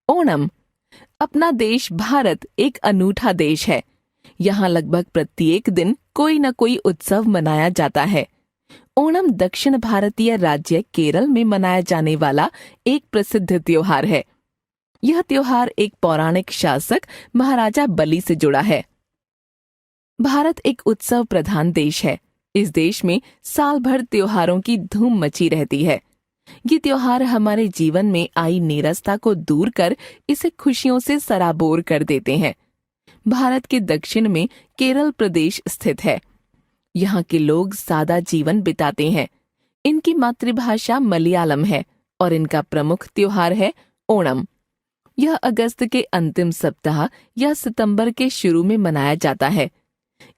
ओणम। अपना देश भारत एक अनूठा देश है। यहाँ लगभग प्रत्येक दिन कोई न कोई उत्सव मनाया जाता है। ओणम दक्षिण भारतीय राज्य केरल में मनाया जाने वाला एक प्रसिद्ध त्योहार है। यह त्योहार एक पौराणिक शासक महाराजा बलि से जुड़ा है। भारत एक उत्सव प्रधान देश है। इस देश में साल भर त्योहारों की धूम मची रहती है। ये त्योहार हमारे जीवन में आई नीरसता को दूर कर इसे खुशियों से सराबोर कर देते हैं। भारत के दक्षिण में केरल प्रदेश स्थित है। यहाँ के लोग सादा जीवन बिताते हैं। इनकी मातृभाषा मलयालम है और इनका प्रमुख त्योहार है ओणम। यह अगस्त के अंतिम सप्ताह या सितंबर के शुरू में मनाया जाता है।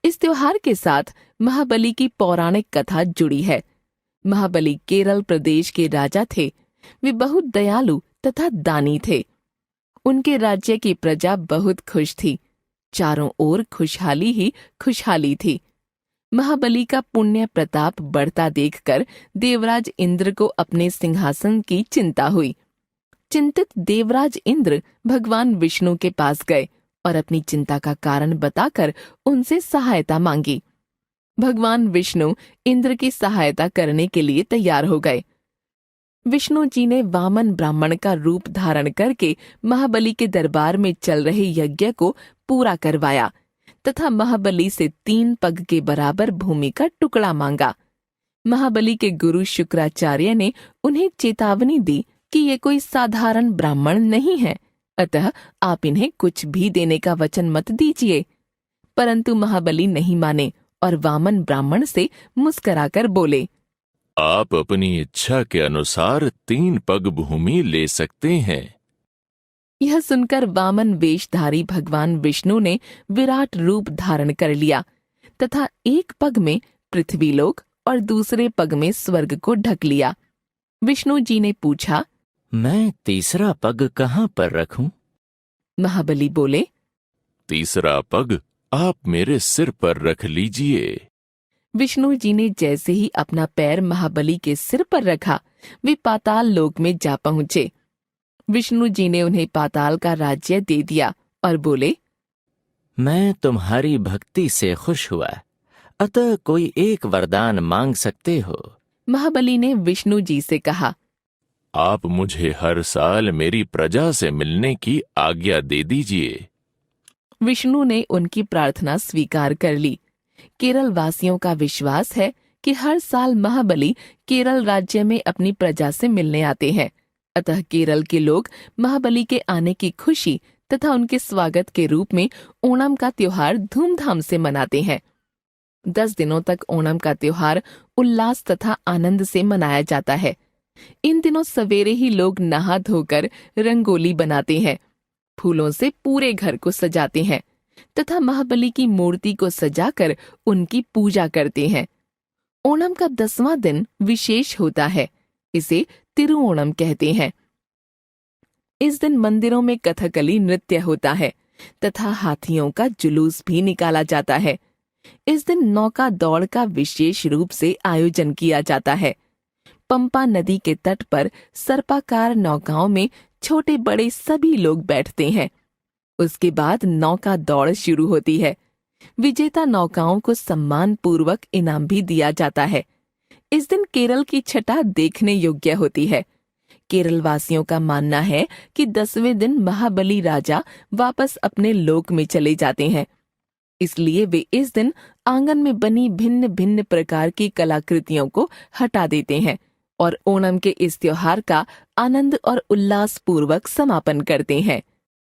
इस त्योहार के साथ महाबली की पौराणिक कथा जुड़ी है। महाबली केरल प्रदेश के राजा थे। वे बहुत दयालु तथा दानी थे। उनके राज्य की प्रजा बहुत खुश थी। चारों ओर खुशहाली ही खुशहाली थी। महाबली का पुण्य प्रताप बढ़ता देखकर देवराज इंद्र को अपने सिंहासन की चिंता हुई। चिंतित देवराज इंद्र भगवान विष्णु के पास गए और अपनी चिंता का कारण बताकर उनसे सहायता मांगी। भगवान विष्णु इंद्र की सहायता करने के लिए तैयार हो गए। विष्णु जी ने वामन ब्राह्मण का रूप धारण करके महाबली के दरबार में चल रहे यज्ञ को पूरा करवाया तथा महाबली से 3 पग के बराबर भूमि का टुकड़ा मांगा। महाबली के गुरु शुक्राचार्य ने उन्हें चेतावनी दी कि ये कोई साधारण ब्राह्मण नहीं है, अतः आप इन्हें कुछ भी देने का वचन मत दीजिए। परंतु महाबली नहीं माने और वामन ब्राह्मण से मुस्कुराकर बोले, आप अपनी इच्छा के अनुसार 3 पग भूमि ले सकते हैं। यह सुनकर वामन वेशधारी भगवान विष्णु ने विराट रूप धारण कर लिया तथा एक पग में पृथ्वीलोक और दूसरे पग में स्वर्ग को ढक लिया। विष्णु जी ने पूछा, मैं तीसरा पग कहाँ पर रखूं? महाबली बोले, तीसरा पग आप मेरे सिर पर रख लीजिए। विष्णु जी ने जैसे ही अपना पैर महाबली के सिर पर रखा, वे पाताल लोक में जा पहुंचे। विष्णु जी ने उन्हें पाताल का राज्य दे दिया और बोले, मैं तुम्हारी भक्ति से खुश हुआ, अतः कोई एक वरदान मांग सकते हो। महाबली ने विष्णु जी से कहा, आप मुझे हर साल मेरी प्रजा से मिलने की आज्ञा दे दीजिए। विष्णु ने उनकी प्रार्थना स्वीकार कर ली। केरल वासियों का विश्वास है कि हर साल महाबली केरल राज्य में अपनी प्रजा से मिलने आते हैं। अतः केरल के लोग महाबली के आने की खुशी तथा उनके स्वागत के रूप में ओणम का त्योहार धूमधाम से मनाते हैं। 10 दिनों तक ओणम का त्योहार उल्लास तथा आनंद से मनाया जाता है। इन दिनों सवेरे ही लोग नहा धोकर रंगोली बनाते हैं, फूलों से पूरे घर को सजाते हैं तथा महाबली की मूर्ति को सजाकर उनकी पूजा करते हैं। ओणम का 10वां दिन विशेष होता है। इसे तिरुओणम कहते हैं। इस दिन मंदिरों में कथकली नृत्य होता है तथा हाथियों का जुलूस भी निकाला जाता है। इस दिन नौका दौड़ का विशेष रूप से आयोजन किया जाता है। पंपा नदी के तट पर सर्पाकार नौकाओं में छोटे बड़े सभी लोग बैठते हैं। उसके बाद नौका दौड़ शुरू होती है। विजेता नौकाओं को सम्मान पूर्वक इनाम भी दिया जाता है। इस दिन केरल की छटा देखने योग्य होती है। केरल वासियों का मानना है कि 10वें दिन महाबली राजा वापस अपने लोक में चले जाते हैं। इसलिए वे इस दिन आंगन में बनी भिन्न भिन्न प्रकार की कलाकृतियों को हटा देते हैं और ओणम के इस त्योहार का आनंद और उल्लास पूर्वक समापन करते हैं।